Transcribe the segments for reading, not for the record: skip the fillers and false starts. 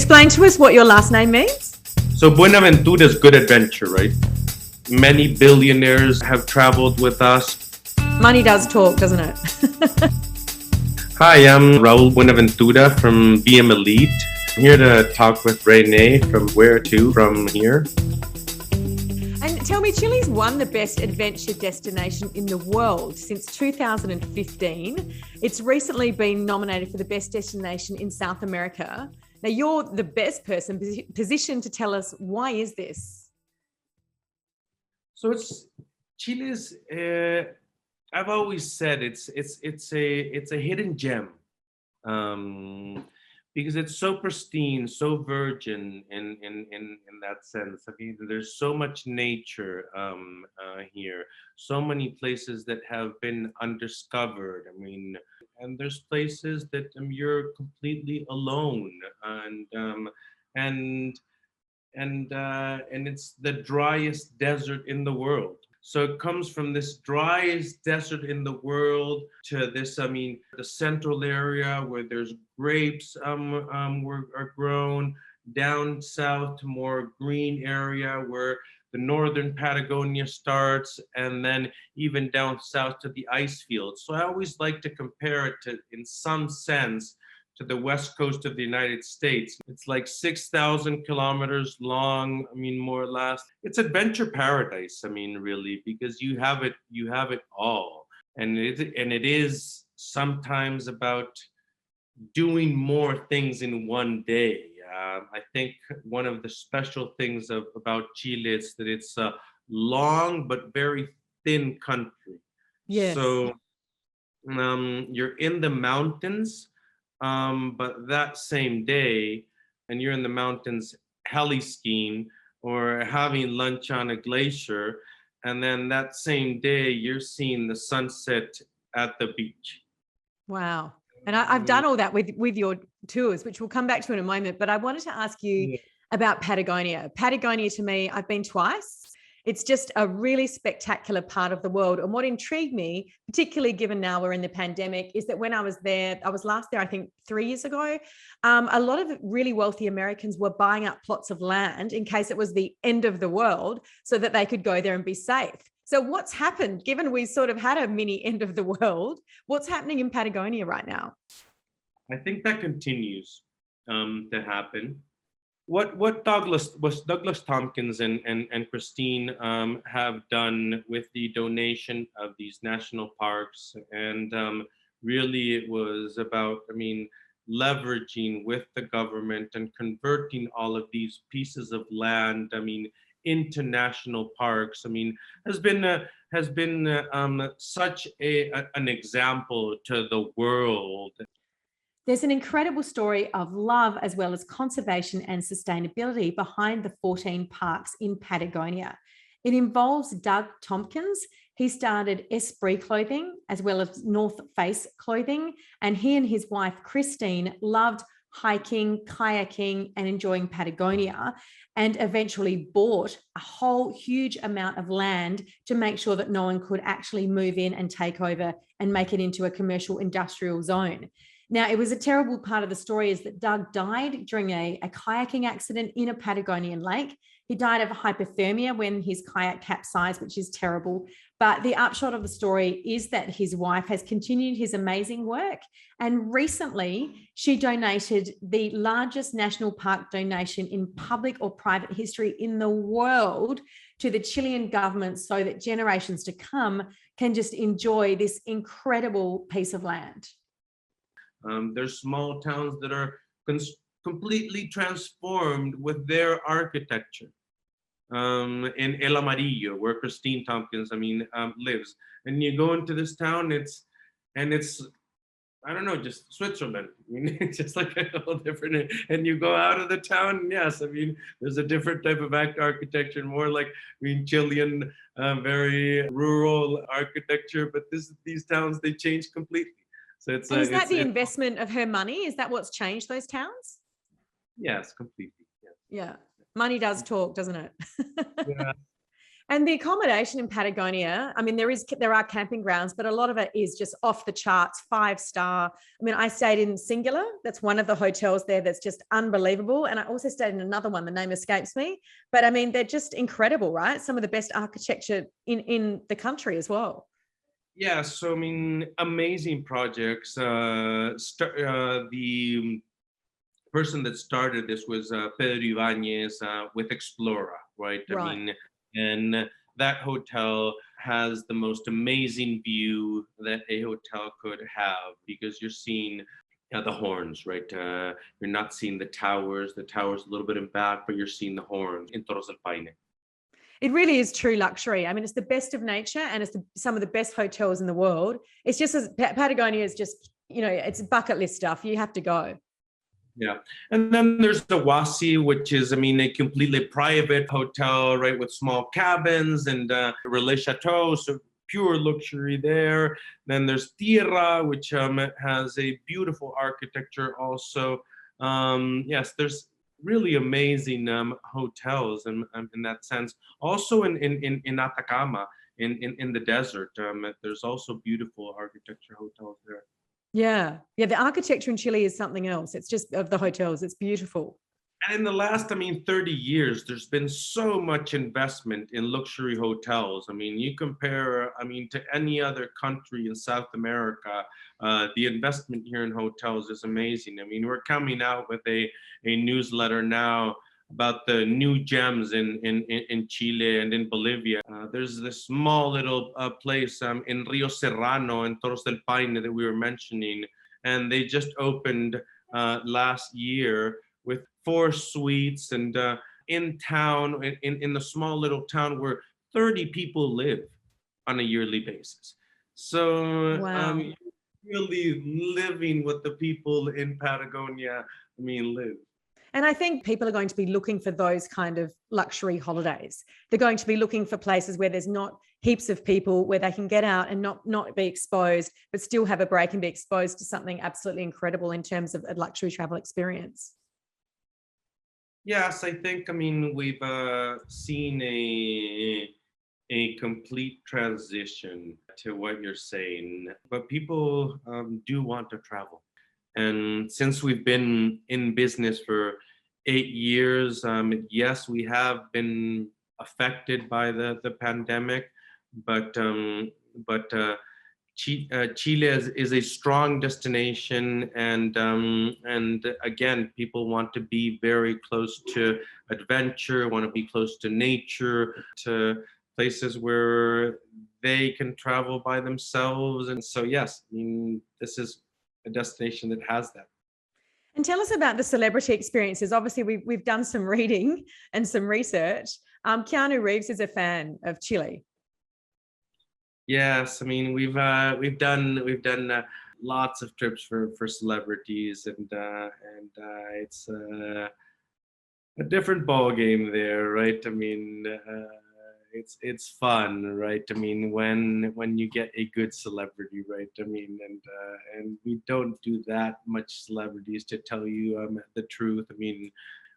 explain to us what your last name means? So Buenaventura is good adventure, right? Many billionaires have traveled with us. Money does talk, doesn't it? Hi, I'm Raul Buenaventura from Leith. I'm here to talk with Renae from where to from here. And tell me, Chile's won the best adventure destination in the world since 2015. It's recently been nominated for the best destination in South America. Now, you're the best person positioned to tell us, why is this? So Chile's. I've always said it's a hidden gem, because it's so pristine, so virgin in that sense. I mean, there's so much nature here, so many places that have been undiscovered. I mean, and there's places that you're completely alone, and it's the driest desert in the world. So it comes from this driest desert in the world to this, the central area where there's grapes are grown, down south to more green area where the northern Patagonia starts, and then even down south to the ice fields. So I always like to compare it to, in some sense, to the west coast of the United States. It's like 6,000 kilometers long, more or less. It's adventure paradise, really, because you have it all. And it is sometimes about doing more things in one day. I think one of the special things about Chile is that it's a long but very thin country. Yes. So you're in the mountains, but that same day, and you're in the mountains heli skiing or having lunch on a glacier, and then that same day you're seeing the sunset at the beach. Wow. And I've done all that with your tours, which we'll come back to in a moment. But I wanted to ask you about Patagonia. Patagonia, to me, I've been twice. It's just a really spectacular part of the world. And what intrigued me, particularly given now we're in the pandemic, is that when I was there, I was last there, I think 3 years ago, a lot of really wealthy Americans were buying up plots of land in case it was the end of the world so that they could go there and be safe. So what's happened, given we sort of had a mini end of the world, what's happening in Patagonia right now? I think that continues to happen. What Douglas Tompkins and Christine have done with the donation of these national parks, and really it was about, leveraging with the government and converting all of these pieces of land, into national parks. Has been such an example to the world. There's an incredible story of love as well as conservation and sustainability behind the 14 parks in Patagonia. It involves Doug Tompkins. He started Esprit Clothing as well as North Face Clothing, and he and his wife, Christine, loved hiking, kayaking, and enjoying Patagonia, and eventually bought a whole huge amount of land to make sure that no one could actually move in and take over and make it into a commercial industrial zone. Now, it was a terrible part of the story is that Doug died during a kayaking accident in a Patagonian lake. He died of hypothermia when his kayak capsized, which is terrible. But the upshot of the story is that his wife has continued his amazing work. And recently, she donated the largest national park donation in public or private history in the world to the Chilean government so that generations to come can just enjoy this incredible piece of land. There's small towns that are completely transformed with their architecture. In El Amarillo, where Christine Tompkins, lives, and you go into this town, it's I don't know, just Switzerland. It's just like a whole different. And you go out of the town, yes, there's a different type of architecture, more like Chilean, very rural architecture. But these towns, they change completely. So is that the investment of her money? Is that what's changed those towns? Yes, completely. Yeah. Money does talk, doesn't it? Yeah. And the accommodation in Patagonia, I mean, there are camping grounds, but a lot of it is just off the charts, 5-star. I mean, I stayed in Singular. That's one of the hotels there that's just unbelievable. And I also stayed in another one. The name escapes me. But I mean, they're just incredible, right? Some of the best architecture in the country as well. Yeah, so I mean, amazing projects. The person that started this was Pedro Ibanez with Explora, right? I Right. mean, and that hotel has the most amazing view that a hotel could have because you're seeing the horns, right? You're not seeing the towers a little bit in back, but you're seeing the horns in Torres del Paine. It really is true luxury. I mean, it's the best of nature and it's some of the best hotels in the world. It's just Patagonia is just, it's bucket list stuff. You have to go. Yeah. And then there's the Wasi, which is, I mean, a completely private hotel, right, with small cabins and relais chateau, so pure luxury there. Then there's Tierra, which has a beautiful architecture also. Yes, there's really amazing hotels in that sense. Also in Atacama, in the desert, there's also beautiful architecture hotels there. Yeah. The architecture in Chile is something else. It's just of the hotels. It's beautiful. And in the last, 30 years, there's been so much investment in luxury hotels. I mean, you compare, to any other country in South America, the investment here in hotels is amazing. I mean, we're coming out with a newsletter now about the new gems in Chile and in Bolivia. There's this small little place in Rio Serrano in Torres del Paine that we were mentioning, and they just opened last year with 4 suites and in town, in the small little town where 30 people live on a yearly basis. So wow. really living what the people in Patagonia, live. And I think people are going to be looking for those kind of luxury holidays. They're going to be looking for places where there's not heaps of people, where they can get out and not be exposed, but still have a break and be exposed to something absolutely incredible in terms of a luxury travel experience. Yes, I think, we've seen a complete transition to what you're saying, but people do want to travel. And since we've been in business for 8 years, yes, we have been affected by the pandemic, but Chile is a strong destination, and again, people want to be very close to adventure, want to be close to nature, to places where they can travel by themselves. And so, yes, this is a destination that has that. And tell us about the celebrity experiences. Obviously, we've done some reading and some research. Keanu Reeves is a fan of Chile. Yes, we've done lots of trips for celebrities, and it's a different ball game there, right? It's fun, right? When you get a good celebrity, right? And we don't do that much celebrities, to tell you the truth.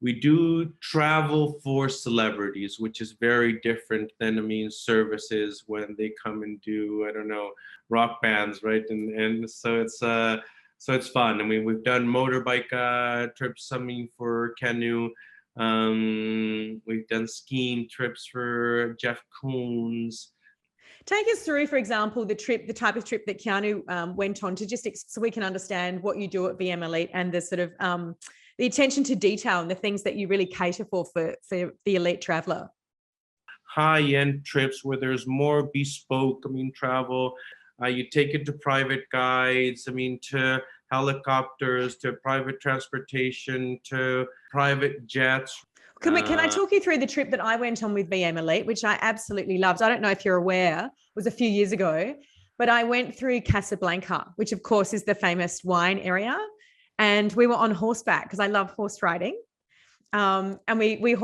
We do travel for celebrities, which is very different than services when they come and do, I don't know, rock bands, right? And so it's fun. We've done motorbike trips, for Canu. We've done skiing trips for Jeff Koons. Take us through, for example, the type of trip that Keanu went on, to just so we can understand what you do at VM Elite and the sort of the attention to detail and the things that you really cater for the elite traveler. High-end trips where there's more bespoke, travel. You take it to private guides, to helicopters, to private transportation, to private jets. Can I talk you through the trip that I went on with VM Elite, which I absolutely loved? I don't know if you're aware, it was a few years ago, but I went through Casablanca, which of course is the famous wine area. And we were on horseback because I love horse riding. And we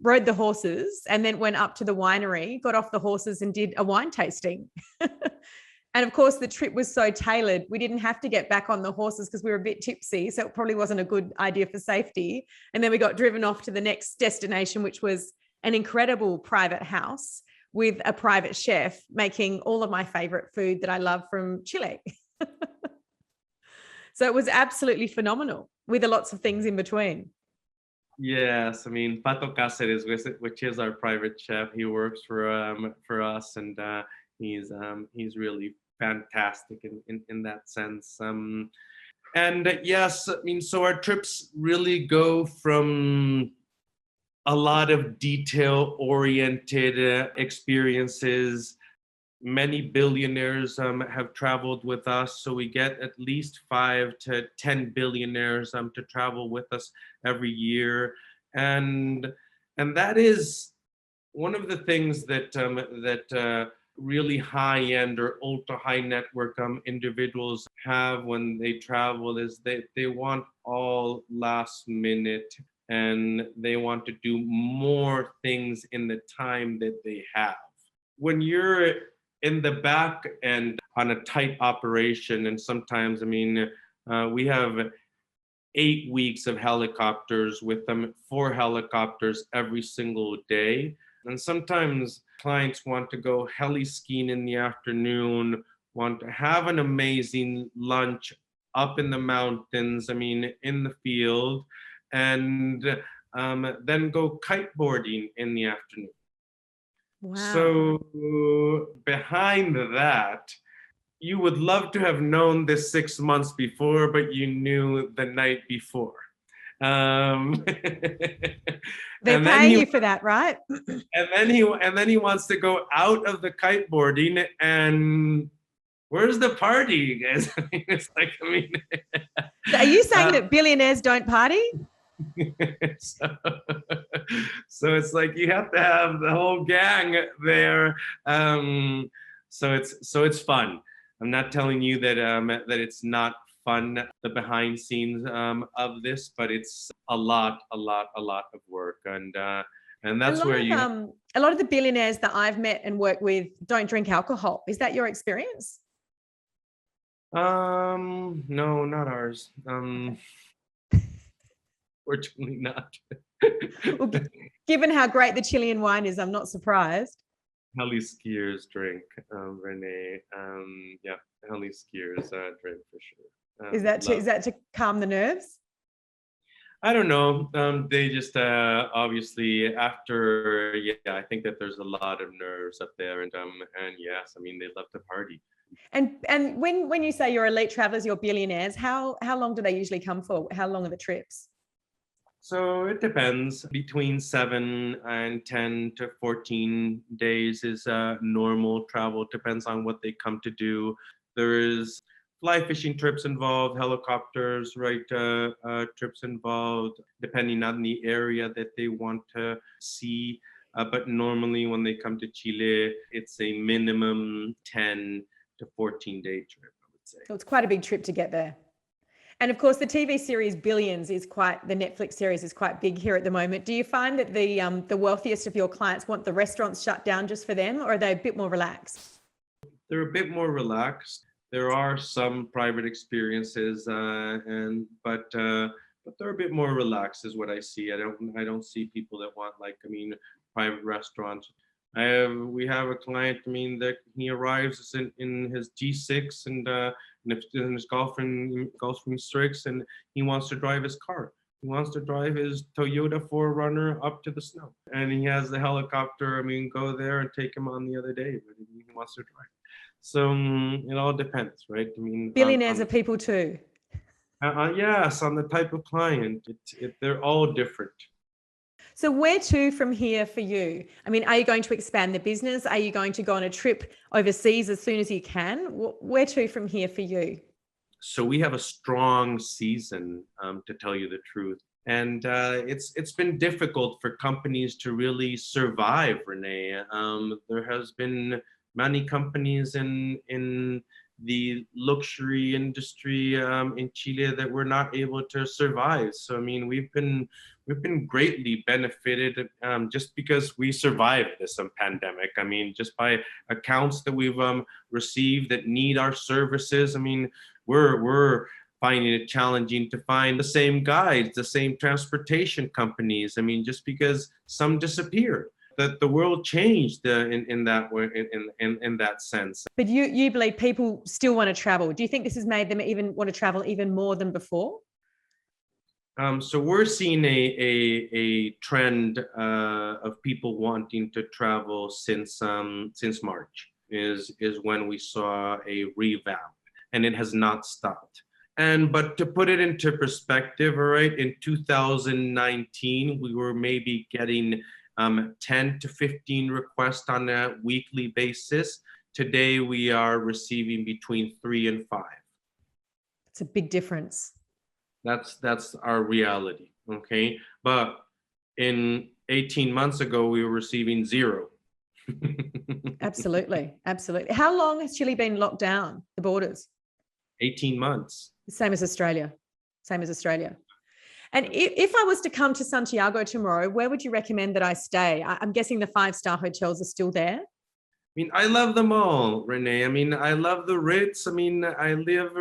rode the horses and then went up to the winery, got off the horses and did a wine tasting. And of course, the trip was so tailored, we didn't have to get back on the horses because we were a bit tipsy. So it probably wasn't a good idea for safety. And then we got driven off to the next destination, which was an incredible private house. with a private chef making all of my favorite food that I love from Chile. So it was absolutely phenomenal with lots of things in between. Yes, I mean Pato Cáceres, which is our private chef. He works for us, and he's really fantastic in that sense. And yes, I mean, so our trips really go from a lot of detail-oriented experiences. Many billionaires have traveled with us, so we get at least 5 to 10 billionaires to travel with us every year, and that is one of the things that really high-end or ultra-high network individuals have when they travel is they want all last minute, and they want to do more things in the time that they have. When you're in the back end on a tight operation, and sometimes, I mean, we have 8 weeks of helicopters with them, 4 helicopters every single day. And sometimes clients want to go heli skiing in the afternoon, want to have an amazing lunch up in the mountains, I mean, in the field, and then go kiteboarding in the afternoon. Wow. So behind that, you would love to have known this 6 months before, but you knew the night before. They're paying you for that, right? And then he wants to go out of the kiteboarding, and where's the party, you guys? I mean, it's like, I mean, so are you saying that billionaires don't party? So it's like you have to have the whole gang there. So it's fun. I'm not telling you that that it's not fun, the behind scenes of this, but it's a lot of work, and that's where you. A lot of the billionaires that I've met and worked with don't drink alcohol. Is that your experience? No, not ours. Fortunately not. Well, given how great the Chilean wine is, I'm not surprised. Heli skiers drink, Renae. Yeah, heli skiers drink for sure. Is that to calm the nerves? I don't know. They just obviously after, yeah, I think that there's a lot of nerves up there, and yes, I mean, they love to party. And when you say you're elite travelers, you're billionaires, how long do they usually come for? How long are the trips? So it depends. Between 7 and 10 to 14 days is normal travel. It depends on what they come to do. There is fly fishing trips involved, helicopters, right? Trips involved, depending on the area that they want to see. But normally when they come to Chile, it's a minimum 10 to 14-day trip, I would say. So it's quite a big trip to get there. And of course, the TV series Billions the Netflix series is quite big here at the moment. Do you find that the wealthiest of your clients want the restaurants shut down just for them, or are they a bit more relaxed? They're a bit more relaxed. There are some private experiences, but they're a bit more relaxed, is what I see. I don't see people that want, like, I mean, private restaurants. We have a client, I mean, that he arrives in his G6 and in his Gulfstream Strix, and he wants to drive his car. He wants to drive his Toyota 4Runner up to the snow, and he has the helicopter. I mean, go there and take him on the other day, but he wants to drive. So it all depends, right? I mean, billionaires are people too. Yes, on the type of client, they're all different. So where to from here for you? I mean, are you going to expand the business? Are you going to go on a trip overseas as soon as you can? Where to from here for you? So we have a strong season, to tell you the truth. And it's been difficult for companies to really survive, Renae. There has been many companies in the luxury industry in Chile that were not able to survive. So I mean, we've been greatly benefited just because we survived this pandemic. I mean, just by accounts that we've received that need our services. I mean, we're finding it challenging to find the same guides, the same transportation companies. I mean, just because some disappeared. that the world changed in that way, in that sense. But you believe people still want to travel. Do you think this has made them even want to travel even more than before? So we're seeing a trend of people wanting to travel since March is when we saw a revamp, and it has not stopped. But to put it into perspective, all right, in 2019 we were maybe getting 10 to 15 requests on a weekly basis. Today we are receiving between 3 and 5. It's a big difference. That's our reality, okay? But in 18 months ago, we were receiving 0. Absolutely. How long has Chile been locked down, the borders? 18 months. Same as Australia. And if I was to come to Santiago tomorrow, where would you recommend that I stay? I'm guessing the 5-star hotels are still there. I mean, I love them all, Renae. I mean, I love the Ritz. I mean, I live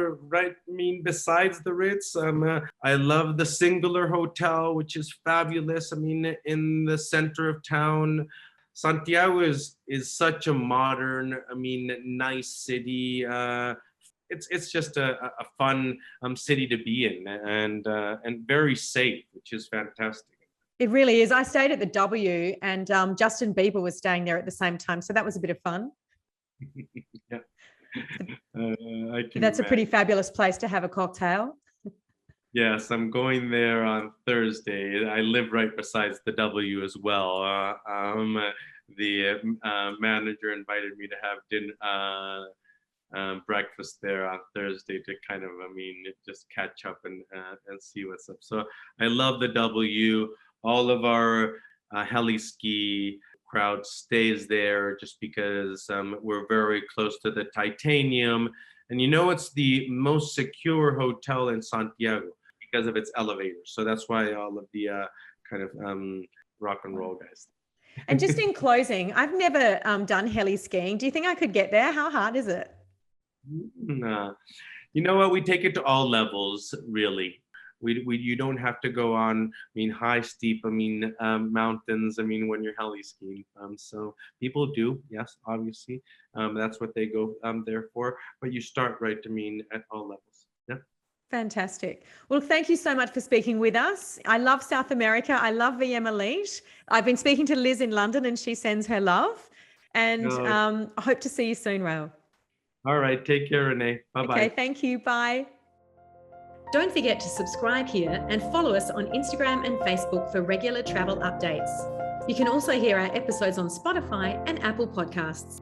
besides the Ritz. I love the Singular Hotel, which is fabulous. I mean, in the center of town. Santiago is such a modern, nice city. It's just a fun city to be in, and very safe, which is fantastic. It really is. I stayed at the W, and Justin Bieber was staying there at the same time. So that was a bit of fun. Yeah. That's a pretty fabulous place to have a cocktail. Yes, I'm going there on Thursday. I live right beside the W as well. The manager invited me to have dinner, breakfast there on Thursday to kind of, just catch up and see what's up. So I love the W. All of our heli ski crowd stays there just because we're very close to the Titanium. And it's the most secure hotel in Santiago because of its elevators. So that's why all of the kind of rock and roll guys. And just in closing, I've never done heli skiing. Do you think I could get there? How hard is it? Nah. You know what? We take it to all levels, really. You don't have to go on, high, steep, mountains, when you're heli skiing. So people do, yes, obviously. That's what they go there for. But you start right, at all levels. Yeah. Fantastic. Well, thank you so much for speaking with us. I love South America. I love VM Elite. I've been speaking to Liz in London, and she sends her love. And I hope to see you soon, Raul. All right. Take care, Renae. Bye-bye. Okay, thank you. Bye. Don't forget to subscribe here and follow us on Instagram and Facebook for regular travel updates. You can also hear our episodes on Spotify and Apple Podcasts.